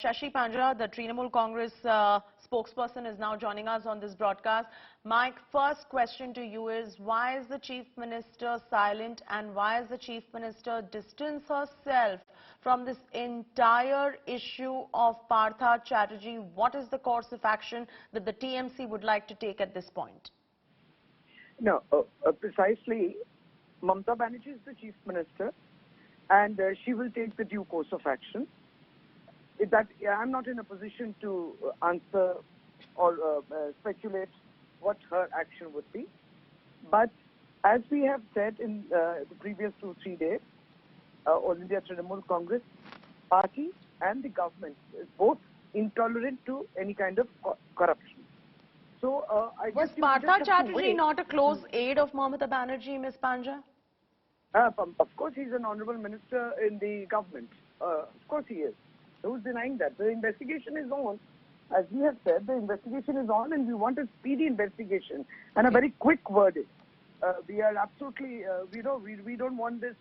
Shashi Panja, the Trinamool Congress spokesperson, is now joining us on this broadcast. My first question to you is, why is the Chief Minister silent and why is the Chief Minister distance herself from this entire issue of Partha Chatterjee? What is the course of action that the TMC would like to take at this point? No, precisely, Mamata Banerjee is the Chief Minister and she will take the due course of action. I'm not in a position to answer or speculate what her action would be. But as we have said in the previous 2-3 days, All India Trinamool Congress party and the government is both intolerant to any kind of corruption. So I was Partha Chatterjee not a close aide of Mamata Banerjee, Ms. Panja? Of course, he's an honorable minister in the government. Of course he is. Who's denying that? The investigation is on. As we have said, the investigation is on and we want a speedy investigation and a very quick verdict. We are absolutely, we don't want this,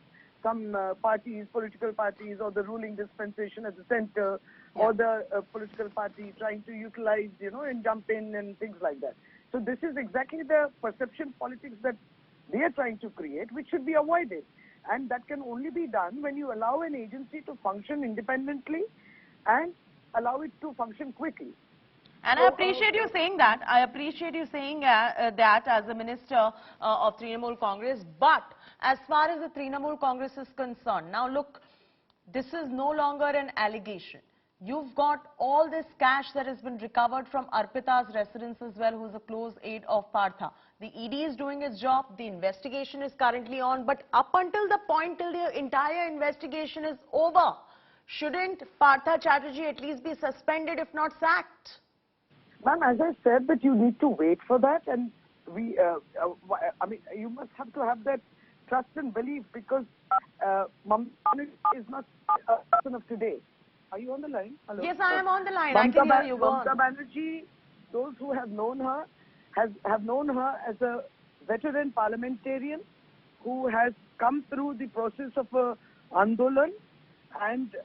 some parties, political parties or the ruling dispensation at the center or the political party trying to utilize, and jump in and things like that. So this is exactly the perception politics that they are trying to create, which should be avoided. And that can only be done when you allow an agency to function independently and allow it to function quickly. And I appreciate you saying that. I appreciate you saying that as a minister of Trinamool Congress. But as far as the Trinamool Congress is concerned, now look, this is no longer an allegation. You've got all this cash that has been recovered from Arpita's residence as well, who's a close aide of Partha. The ED is doing its job. The investigation is currently on. But up until the point till the entire investigation is over, shouldn't Partha Chatterjee at least be suspended, if not sacked? Ma'am, as I said, that you need to wait for that, and we, you must have to have that trust and belief, because Mamata is not a person of today. Are you on the line? Hello? Yes, I am on the line. I can hear you. Go on. Mamata Banerjee, those who have known her, have known her as a veteran parliamentarian who has come through the process of Andolan and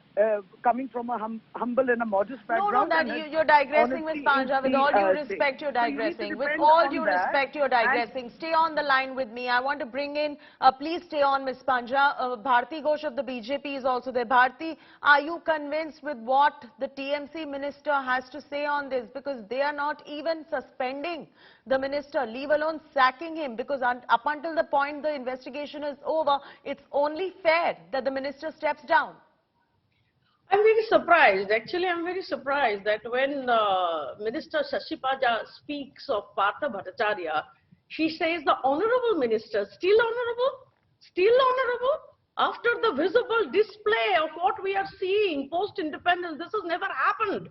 coming from a humble and a modest background. No, you're digressing, Ms. Panja. With all due respect, you're digressing. With all due respect, you're digressing. Stay on the line with me. I want to bring in, please stay on, Ms. Panja. Bharti Ghosh of the BJP is also there. Bharti, are you convinced with what the TMC minister has to say on this? Because they are not even suspending the minister, leave alone sacking him, because up until the point the investigation is over, it's only fair that the minister steps down. I'm very surprised. Actually, I'm very surprised that when Minister Shashi Panja speaks of Partha Bhattacharya, she says the honorable minister, still honorable? Still honorable? After the visible display of what we are seeing post-independence, this has never happened.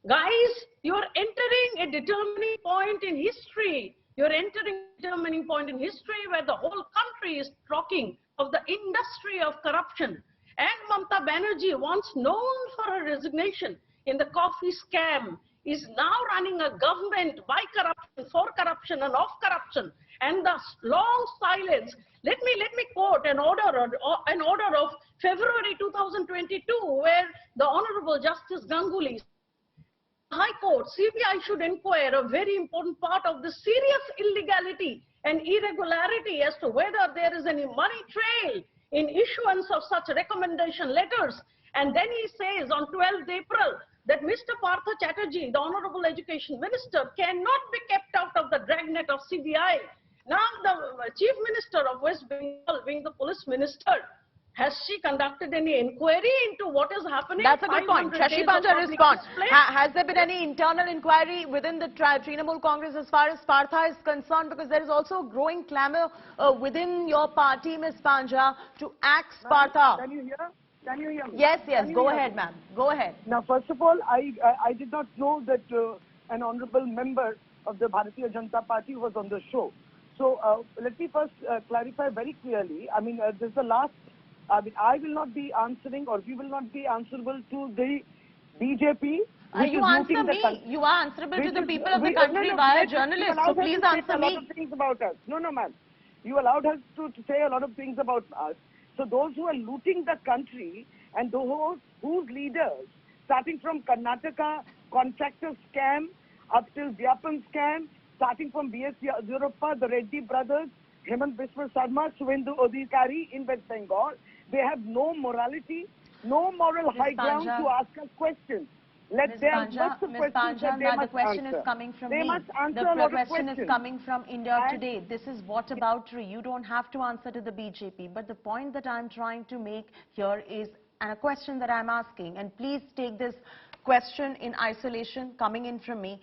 Guys, you are entering a determining point in history. You're entering a determining point in history where the whole country is talking of the industry of corruption. And Mamata Banerjee, once known for her resignation in the coffee scam, is now running a government by corruption, for corruption and of corruption. And the long silence. Let me quote an order of February 2022, where the Honorable Justice Ganguly, High Court, CBI should inquire a very important part of the serious illegality and irregularity as to whether there is any money trail in issuance of such recommendation letters. And then he says on 12th April that Mr. Partha Chatterjee, the Honorable Education Minister, cannot be kept out of the dragnet of CBI. Now the Chief Minister of West Bengal, being the Police Minister, has she conducted any inquiry into what is happening? That's a good point. Shashi Panja, respond. Has there been any internal inquiry within the Trinamool Congress as far as Partha is concerned? Because there is also a growing clamour within your party, Ms. Panja, to axe Partha. Can you hear? Can you hear me? Yes, go ahead, ma'am. Go ahead. Now, first of all, I did not know that an honourable member of the Bharatiya Janata Party was on the show. So let me first clarify very clearly. I mean, this is the last. I will not be answering, or we will not be answerable to the BJP. You answer me. You are answerable to the people of the country via journalists. So please answer me. A lot of things about us. No, ma'am. You allowed us to say a lot of things about us. So those who are looting the country and those whose leaders starting from Karnataka contractor scam up till Vyapan scam, starting from B.S. Yediyurappa, the Reddy brothers, Hemant Biswa Sarma, Suvendu Adhikari in West Bengal. They have no morality, no moral high ground to ask us questions. Ms. Panja, now the question is coming from me. The question is coming from India Today. This is whataboutery. You don't have to answer to the BJP. But the point that I'm trying to make here is, and a question that I'm asking, and please take this question in isolation coming in from me.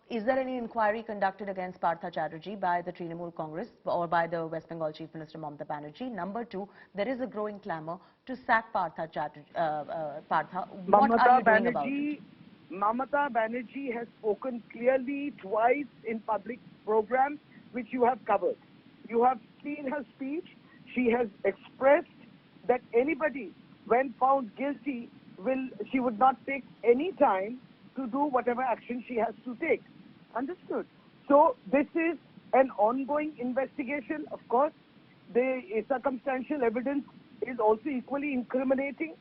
Is there any inquiry conducted against Partha Chatterjee by the Trinamool Congress or by the West Bengal Chief Minister Mamata Banerjee? Number two, there is a growing clamour to sack Partha Chatterjee. Partha, what are you doing about it? Mamata Banerjee has spoken clearly twice in public programs which you have covered. You have seen her speech. She has expressed that anybody, when found guilty, she would not take any time to do whatever action she has to take. Understood? So this is an ongoing investigation. Of course, the circumstantial evidence is also equally incriminating.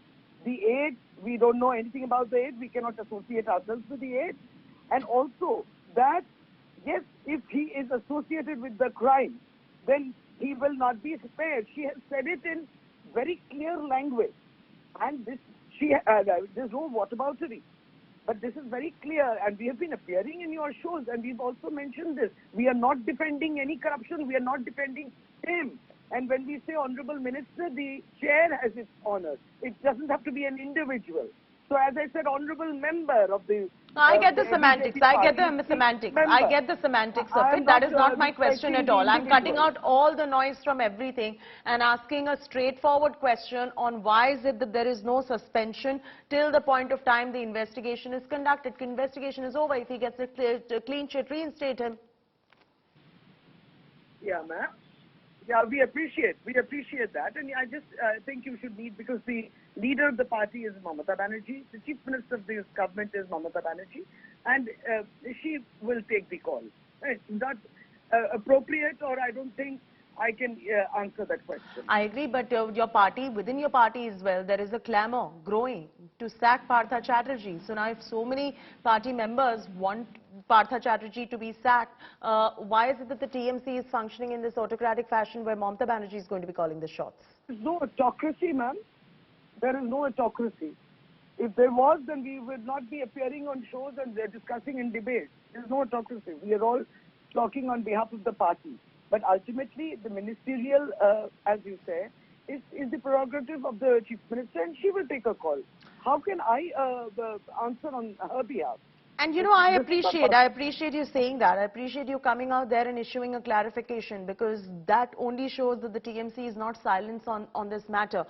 The aide, we don't know anything about the aide. We cannot associate ourselves with the aide. And also that, yes, if he is associated with the crime, then he will not be spared. She has said it in very clear language. And there's no whataboutery. But this is very clear, and we have been appearing in your shows, and we've also mentioned this. We are not defending any corruption. We are not defending him. And when we say Honorable Minister, the chair has its honor. It doesn't have to be an individual. So as I said, Honorable Member of the... I get the semantics. I get the semantics. I get the semantics of it. That is not my question at all. I'm cutting out all the noise from everything and asking a straightforward question on why is it that there is no suspension till the point of time the investigation is conducted. Investigation is over. If he gets a clean sheet, reinstate him. Yeah, ma'am. Yeah, we appreciate that, and I just think you should need, because the leader of the party is Mamata Banerjee, the chief minister of this government is Mamata Banerjee, and she will take the call. It's not appropriate, or I don't think I can answer that question. I agree, but your party, within your party as well, there is a clamour growing to sack Partha Chatterjee. So now if so many party members want Partha Chatterjee to be sacked, why is it that the TMC is functioning in this autocratic fashion where Mamata Banerjee is going to be calling the shots? There is no autocracy, ma'am. There is no autocracy. If there was, then we would not be appearing on shows and discussing in debate. There is no autocracy. We are all talking on behalf of the party. But ultimately, the ministerial, as you say, is the prerogative of the chief minister, and she will take a call. How can I answer on her behalf? And you know, I appreciate you saying that. I appreciate you coming out there and issuing a clarification, because that only shows that the TMC is not silent on this matter.